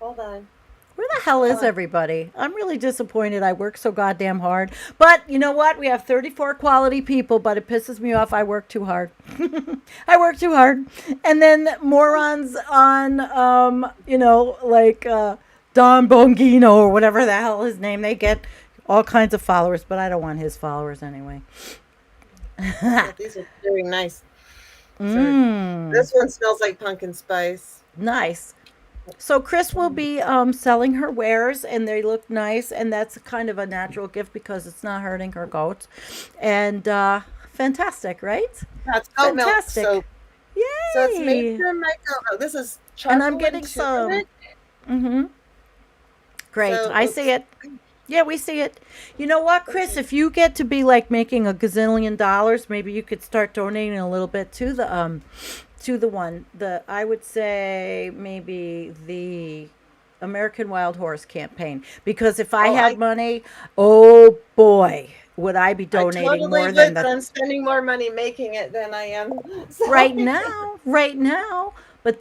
Hold on. Where the hell is everybody? I'm really disappointed. I work so goddamn hard. But you know what? We have 34 quality people, but it pisses me off. I work too hard. I work too hard. And then morons on, like Don Bongino or whatever the hell his name, they get all kinds of followers, but I don't want his followers anyway. Yeah, these are very nice. So Mmm. this one smells like pumpkin spice. Nice. So Chris will be selling her wares, and they look nice, and that's kind of a natural gift because it's not hurting her goats. And fantastic, right? That's goat milk Fantastic. soap. So it's made Yay! from my goat milk. This is And I'm charcoal and getting some. turmeric. Mm-hmm. Great. So, I see oops. it. Yeah, we see it. You know what, Chris? If you get to be like making a gazillion dollars, maybe you could start donating a little bit to the one. The I would say maybe the American Wild Horse campaign. Because if I Oh, had money, oh boy, would I be I donating totally more than would, but the I'm spending more money making it than I am right selling it. now, right now. But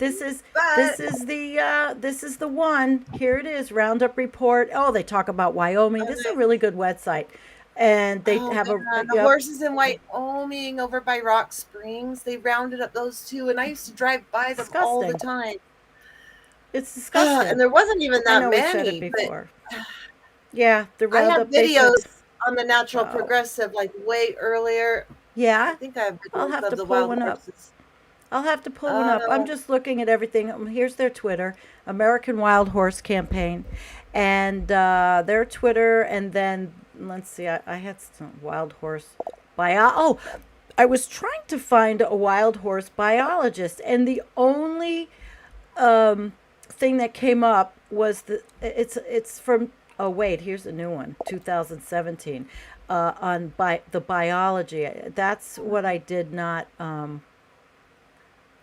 But this is the one. Here it is, Roundup report. Oh, they talk about Wyoming. This is a really good website, and they oh have a man, the yep, horses in Wyoming over by Rock Springs, they rounded up those two, and I used to drive by them all the disgusting. time. It's And disgusting. there wasn't even I that know we said it many, but before. Yeah, the I have Roundup. They said, videos on the Natural wow. Progressive like way earlier. I Yeah, think I have I'll videos have to of the pull wild one up. horses. I'll have to pull one up. I'm Uh, just looking at everything. Here's their Twitter, American Wild Horse Campaign, and their Twitter, and then let's see. I had some wild horse bio. Oh, I was trying to find a wild horse biologist, and the only thing that came up was it's from. Oh wait, here's a new one, 2017, on the biology. That's what I did not.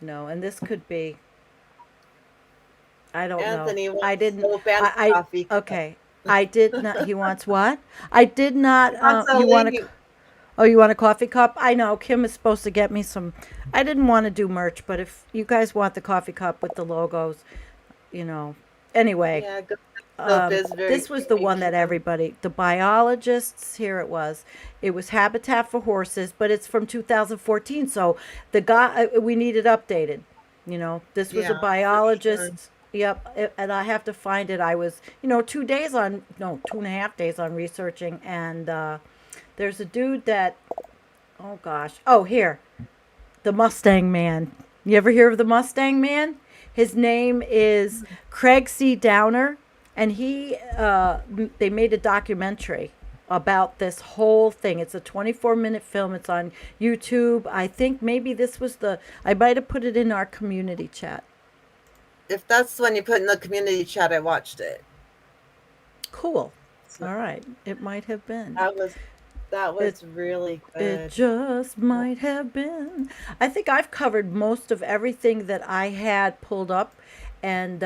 No, and this could be, I don't know. Anthony I wants didn't, soap and coffee cup. okay. I did not, he wants what? I did not, He wants a you want a, lady. oh, you want a coffee cup? I know, Kim is supposed to get me some, I didn't want to do merch, but if you guys want the coffee cup with the logos, you know, anyway, Yeah, good soap is very this was the one that premium. everybody, the biologists, here it was Habitat for Horses, but it's from 2014. So the guy, we needed updated. This was a Yeah, for sure. biologist. Yep. And I have to find it. I was, 2 days on, no, 2.5 days on researching. And there's a dude that, oh gosh. Oh, here, the Mustang Man. You ever hear of the Mustang Man? His name is Craig C. Downer, and they made a documentary about this whole thing. It's a 24-minute film. It's on YouTube. I think maybe I might have put it in our community chat. If that's the one you put in the community chat, I watched it. Cool. So All right. It might have been. that was that It was really It good. just might have been. I think I've covered most of everything that I had pulled up. And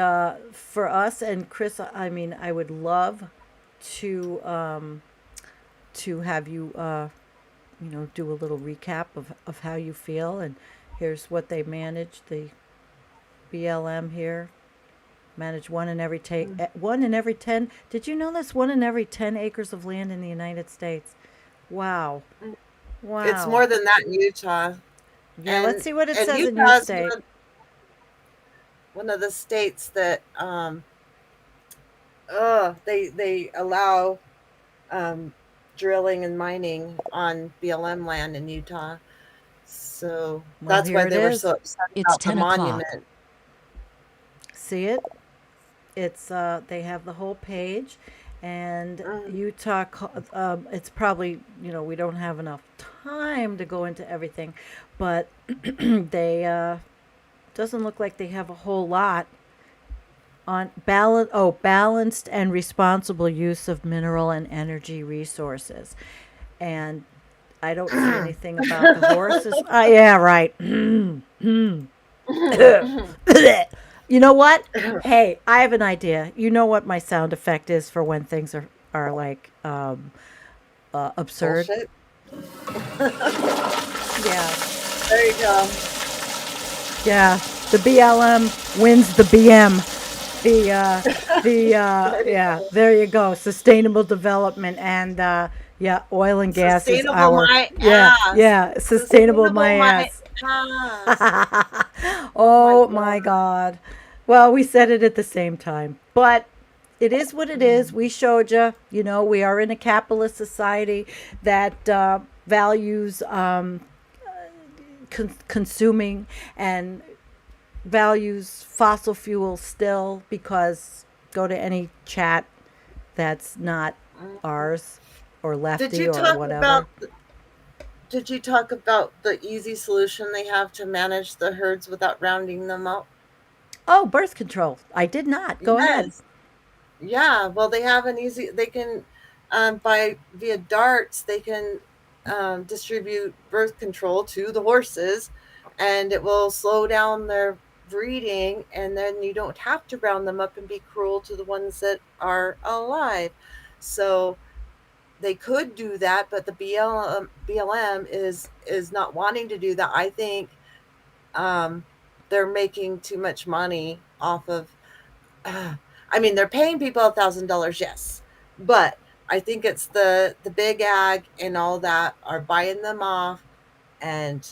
for us and Chris, I mean, I would love to have you, do a little recap of how you feel. And here's what they manage. The BLM here manage Mm. 1 in every 10. Did you know this? 1 in every 10 acres of land in the United States. Wow. It's Wow. more than that in Utah. Yeah, let's And see what it and says in your Utah is state. one of the states that they allow um drilling and mining on BLM land in Utah. So Well, that's here why it they were so is. upset It's about the 10 o'clock. monument. See it? It's they have the whole page, and Mm. Utah. It's probably we don't have enough time to go into everything, but they doesn't look like they have a whole lot on balanced and responsible use of mineral and energy resources, and I don't see anything about the horses. Yeah, right. You know what? Hey, I have an idea. You know what my sound effect is for when things are like absurd? Bullshit. Yeah, There you go. yeah. The BLM wins the BM. There you Yeah. go. There you go. Sustainable development and yeah, oil and gas is Sustainable our my yeah ass. yeah sustainable my Sustainable my ass. ass. Oh my Oh god. my God. Well, we said it at the same time, but it is what it is. Mm. We showed you, we are in a capitalist society that values consuming and values fossil fuels still, because go to any chat that's not Mhm. ours or Did lefty you or talk whatever. about did you talk about the easy solution they have to manage the herds without rounding them up? Oh, birth control. I did not. Go ahead. Yes. Yeah, well, they have an easy. They can, by via darts, they can distribute birth control to the horses, and it will slow down their breeding, and then you don't have to round them up and be cruel to the ones that are alive. So they could do that, but the BLM is not wanting to do that. I think um, they're making too much money off of I mean, they're paying people $1,000, yes, but I think it's the big ag and all that are buying them off, and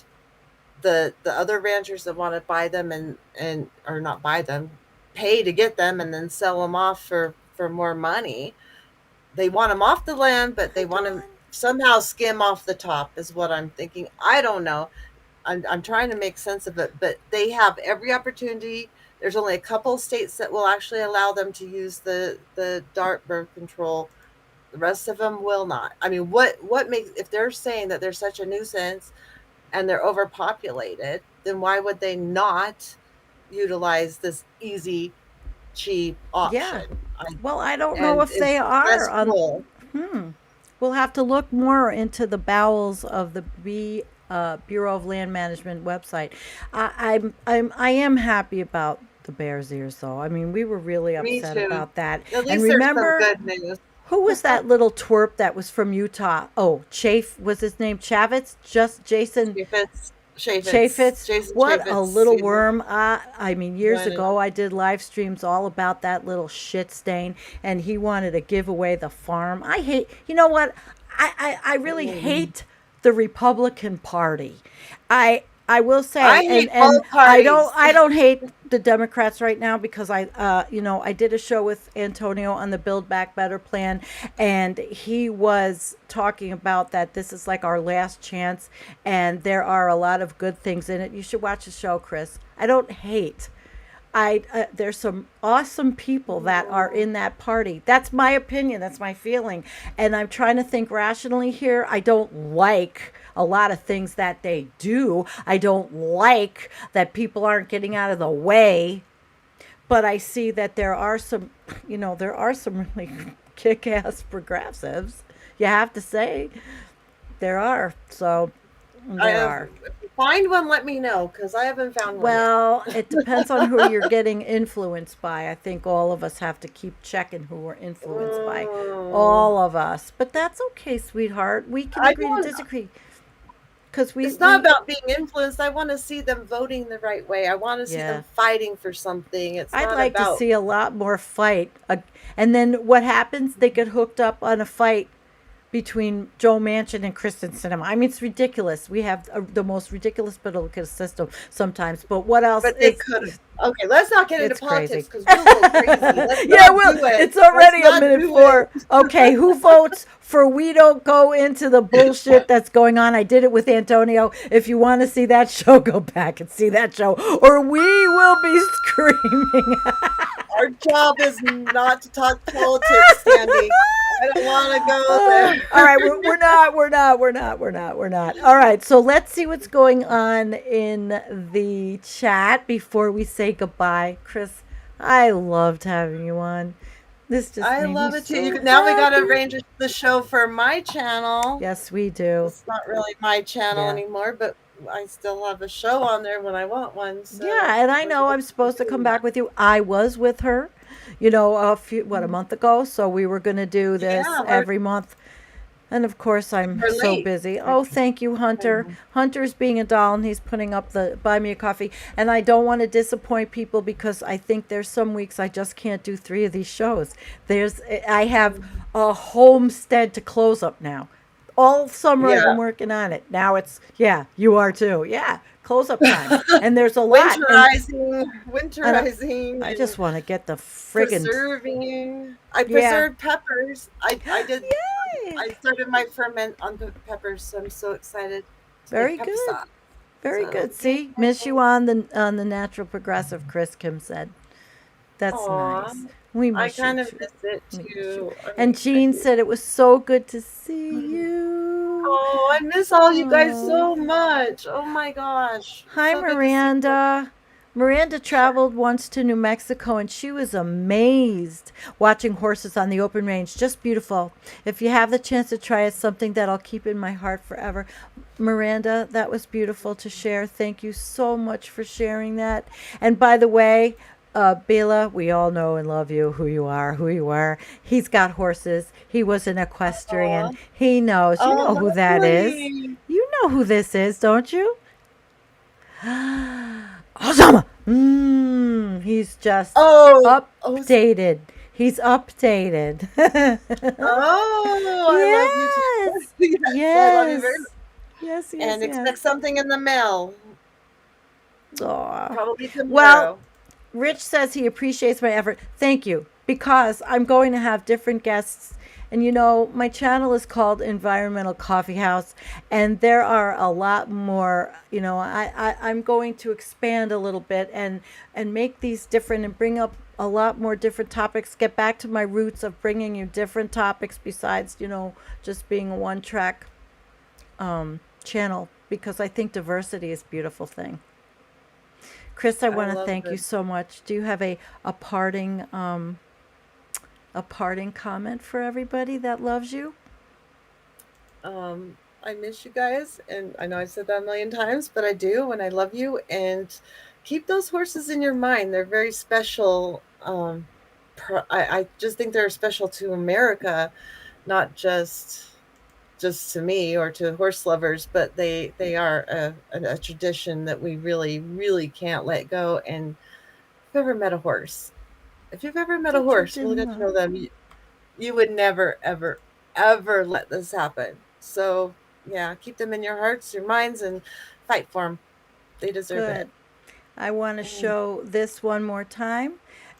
the other ranchers that want to buy them and or not buy them, pay to get them and then sell them off for more money. They want them off the land, but they Hi, want to Dawn. somehow skim off the top, is what I'm thinking. I don't know. I'm trying to make sense of it, but they have every opportunity. There's only a couple of states that will actually allow them to use the dart birth control. The rest of them will not. I mean, what makes if they're saying that they're such a nuisance and they're overpopulated, then why would they not utilize this easy, cheap Yeah. option? Well, I don't know And if they it's are less on. cruel. We'll have to look more into the bowels of the Bureau of Land Management website. I am happy about the Bears ears, though. I mean, we were really Me upset too. about that. At And least there's some remember, good news. who was that little twerp that was from Utah? Oh, Chafe was his name. Chavitz, just Jason Chaffetz, Chaffetz. Jason What a Chaffetz, little worm. I mean, years running ago, up. I did live streams all about that little shit stain, and he wanted to give away the farm. I hate, you know what? I really Mm. hate the Republican Party. I will I say, hate and both parties. I don't hate the Democrats right now, because I did a show with Antonio on the Build Back Better plan, and he was talking about that this is like our last chance, and there are a lot of good things in it. You should watch the show, Chris. I don't hate. There's some awesome people that are Mm. in that party. That's my opinion. That's my feeling, and I'm trying to think rationally here. I don't like a lot of things that they do. I don't like that people aren't getting out of the way, but I see that there are some really kick-ass progressives. You have to say there are. So I there have, are. if you find one, let me know because I haven't found one yet. Well, it depends on who you're getting influenced by. I think all of us have to keep checking who we're influenced by. Mm. All of us. But that's okay, sweetheart. We can I agree to don't. disagree. Because It's not we, about being influenced. I want to see them voting the right way. I want to see yeah. them fighting for something. It's I'd not like to about. see a lot more fight. And then what happens? They get hooked up on a fight between Joe Manchin and Kristen Sinema. I mean, it's ridiculous. We have the most ridiculous political system sometimes. But what else But they is? could. Okay, let's not get into It's politics crazy. because we'll go crazy. Let's Yeah, not well, do it. it's Let's already a not minute do it. four. Okay, who votes for we don't go into the bullshit that's going on? I did it with Antonio. If you want to see that show, go back and see that show, or we will be screaming. Our job is not to talk politics, Sandy. I don't want to go All there. right, we're not. All right, so let's see what's going on in the chat before we say goodbye. Chris, I loved having you on. This just I made me love it too. so Now we got to happy. arrange the show for my channel. Yes, we do. It's not really my channel Yeah. anymore, but I still have a show on there when I want one. So Yeah, and I we're know going I'm to be supposed to come doing that. back with you. I was with her, a month ago. So we were going to do this Yeah, every month. And of course, I'm we're so late. busy. Oh, thank you, I Hunter. know. Hunter's being a doll, and he's putting up the buy me a coffee. And I don't want to disappoint people, because I think there's some weeks I just can't do 3 of these shows. I have a homestead to close up now. All summer I've been Yeah, working on it. Now yeah, you are too. Yeah, close up time. And there's a lot. winterizing, And winterizing, I and just want to get the friggin' preserving. I yeah. preserved peppers. I did. Yay! I started my ferment on the peppers, so I'm so excited to make Very pepper good. sauce. Very So, good. See, miss you on the natural progressive. Chris Kim said. That's aw, nice. We I miss you kind of too. miss it We miss you. too. I And mean, I Jean do. said it was so good to see you. Oh, I miss all you guys Oh. so much. Oh my gosh. It's Hi, so good to see you. Miranda. Miranda traveled once to New Mexico and she was amazed watching horses on the open range. Just beautiful. If you have the chance to try it, something that I'll keep in my heart forever. Miranda, that was beautiful to share. Thank you so much for sharing that. And by the way, Bela, we all know and love you, who you are, who you are. He's got horses. He was an Aw. equestrian. He knows. You Oh, know who that is. lovely. You know who this is, don't you? Awesome. He's just Oh, oh, updated. He's updated. oh, I love you Yes. too. Yes, I love you very Yes. much. Yes, yes, And yes. expect something in the mail, Aw. probably Well, tomorrow. Rich says he appreciates my effort. Thank you. Because I'm going to have different guests. And my channel is called Environmental Coffee House. And there are a lot more, I'm going to expand a little bit and make these different and bring up a lot more different topics. Get back to my roots of bringing you different topics besides, just being a one track channel. Because I think diversity is a beautiful thing. Chris, I I want to love thank you it. so much. Do you have a parting comment for everybody that loves you? I miss you guys, and I know I said that a million times, but I do, and I love you. And keep those horses in your mind. They're very special. I just think they're special to America, not just to me or to horse lovers, but they are a tradition that we really really can't let go. And if you've ever met a horse, if you've ever met a That you horse, didn't really got to know. know them, you would never, ever, ever let this happen. So, yeah, keep them in your hearts, your minds, and fight for them. They deserve it. Good. I want to Mm. show this one more time.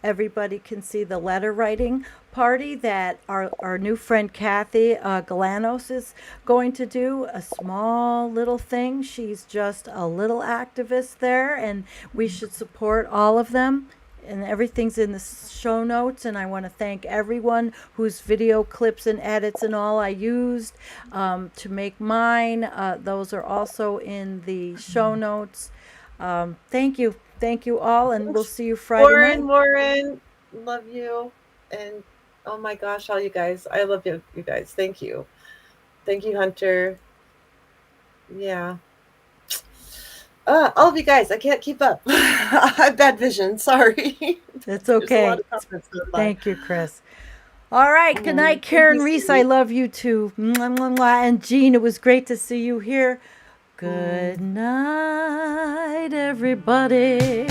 Everybody can see the letter writing party that our new friend Kathy Galanos is going to do. A small little thing. She's just a little activist there, and we should support all of them. And everything's in the show notes. And I want to thank everyone whose video clips and edits and all I used to make mine. Those are also in the show notes. Thank you. Thank you all, and we'll see you Friday night. Warren, love you. And oh my gosh, all you guys. I love you, you guys. Thank you. Thank you, Hunter. Yeah. All of you guys, I can't keep up. I have bad vision. Sorry. It's There's a lot okay. of comments going by. Thank you, Chris. All right. Good night, Thank Karen you, Reese. I sweetie. love you too. Mwah, mwah, mwah. And Jean, it was great to see you here. Mm. Good night, everybody.